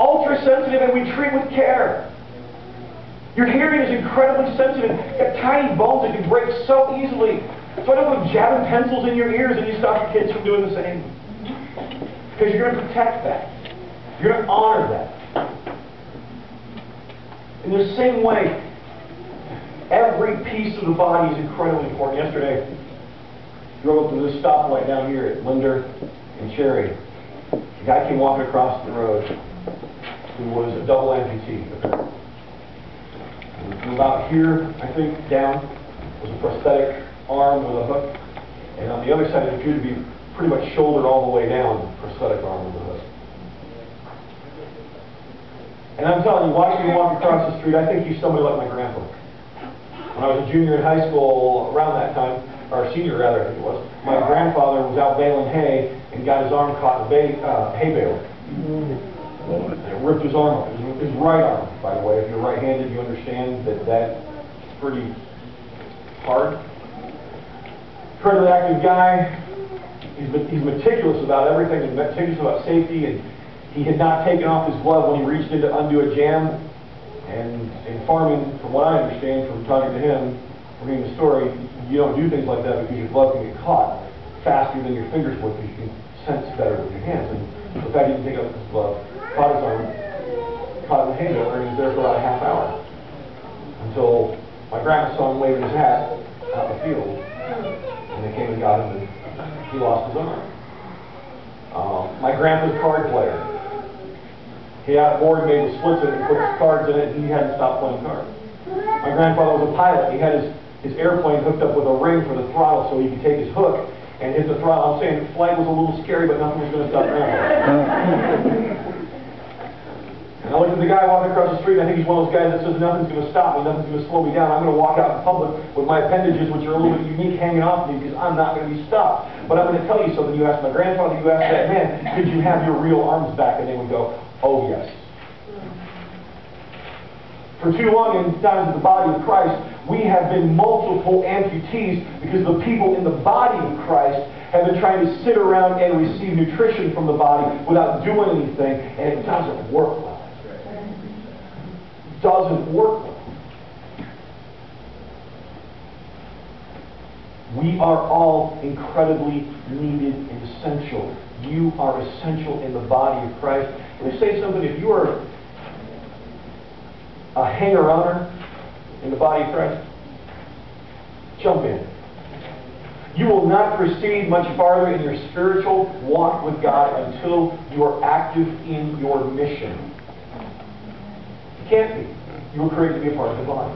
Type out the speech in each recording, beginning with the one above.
ultra sensitive, and we treat with care. Your hearing is incredibly sensitive. You've got tiny bones that can break so easily. So I don't go jabbing pencils in your ears and you stop your kids from doing the same. Because you're going to protect that. You're going to honor that. In the same way, every piece of the body is incredibly important. Yesterday, I drove up to this stoplight down here at Linder and Cherry. A guy came walking across the road who was a double amputee. From about here, I think, down was a prosthetic arm with a hook. And on the other side, it appeared to be pretty much shouldered all the way down, prosthetic arm with a hook. And I'm telling you, watching him walk across the street, I think he's somebody like my grandpa. When I was a junior in high school, around that time, or senior rather, I think it was, my grandfather was out baling hay and got his arm caught in a hay baler. And it ripped his arm up. His right arm, by the way. If you're right-handed, you understand that that's pretty hard. Incredibly active guy. He's meticulous about everything. He's meticulous about safety. And he had not taken off his glove when he reached in to undo a jam. And in farming, from what I understand from talking to him, from reading the story, you don't do things like that because your glove can get caught faster than your fingers would because you can sense better with your hands. And the fact he didn't take off his glove, caught his arm, caught in the hay baler, and he was there for about a half hour. Until my grandma saw him waving his hat out in the field. And they came and got him, and he lost his arm. My grandpa's a card player. He had a board made with splits in it, and put his cards in it, and he hadn't stopped playing cards. My grandfather was a pilot. He had his airplane hooked up with a ring for the throttle so he could take his hook and hit the throttle. I'm saying flight was a little scary, but nothing was going to stop Grandpa. And I looked at the guy walking across the street, and I think he's one of those guys that says, nothing's going to stop me, nothing's going to slow me down. I'm going to walk out in public with my appendages, which are a little bit unique, hanging off me, because I'm not going to be stopped. But I'm going to tell you something. You asked my grandfather, you asked that man, could you have your real arms back? And they would go, oh, yes. For too long in times of the body of Christ, we have been multiple amputees because the people in the body of Christ have been trying to sit around and receive nutrition from the body without doing anything, and it doesn't work well. It doesn't work well. We are all incredibly needed and essential. You are essential in the body of Christ. Let me say something. If you are a hanger-oner in the body of Christ, jump in. You will not proceed much farther in your spiritual walk with God until you are active in your mission. You can't be. You were created to be a part of the body.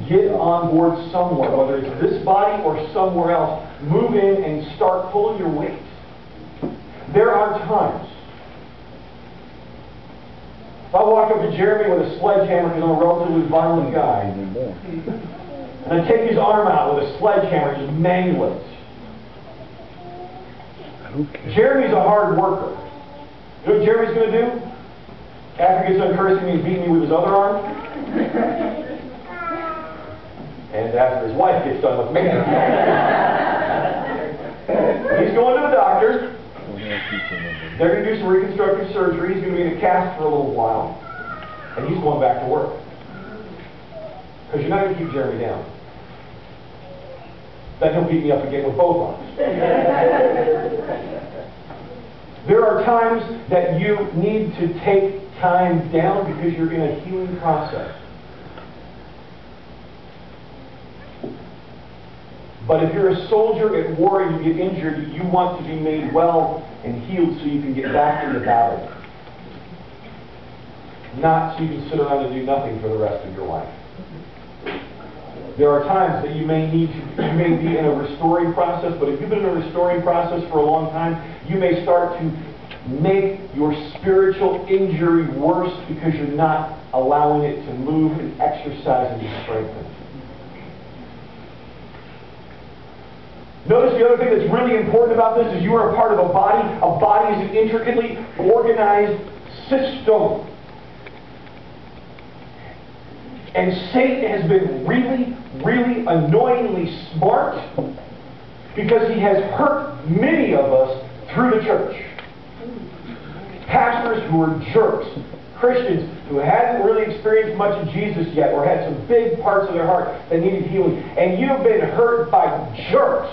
Get on board somewhere, whether it's this body or somewhere else. Move in and start pulling your weight. There are times. If I walk up to Jeremy with a sledgehammer because I'm a relatively violent guy, and I take his arm out with a sledgehammer and just mangle it. Okay. Jeremy's a hard worker. You know what Jeremy's going to do? After he gets done cursing me and beating me with his other arm, and after his wife gets done with me, he's going to the doctor. They're going to do some reconstructive surgery. He's going to be in a cast for a little while. And he's going back to work. Because you're not going to keep Jeremy down. Then he'll beat me up again with both arms. There are times that you need to take time down because you're in a healing process. But if you're a soldier at war and you get injured, you want to be made well and healed so you can get back into battle. Not so you can sit around and do nothing for the rest of your life. There are times that you may be in a restoring process, but if you've been in a restoring process for a long time, you may start to make your spiritual injury worse because you're not allowing it to move and exercise and be strengthened. Notice the other thing that's really important about this is you are a part of a body. A body is an intricately organized system. And Satan has been really, really annoyingly smart because he has hurt many of us through the church. Pastors who were jerks. Christians who hadn't really experienced much of Jesus yet or had some big parts of their heart that needed healing. And you've been hurt by jerks.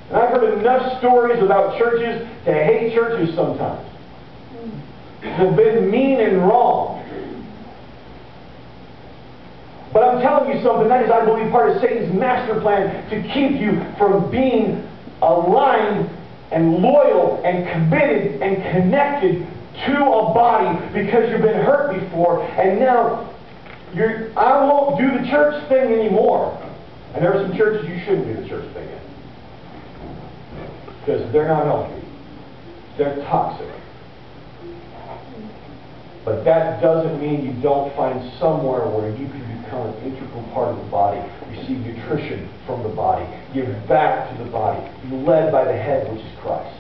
And I've heard enough stories about churches to hate churches sometimes. They've been mean and wrong. But I'm telling you something, that is, I believe, part of Satan's master plan to keep you from being aligned and loyal and committed and connected to a body because you've been hurt before, and now I won't do the church thing anymore. And there are some churches you shouldn't do the church thing in. Because they're not healthy. They're toxic. But that doesn't mean you don't find somewhere where you can become an integral part of the body, receive nutrition from the body, give back to the body, be led by the head, which is Christ.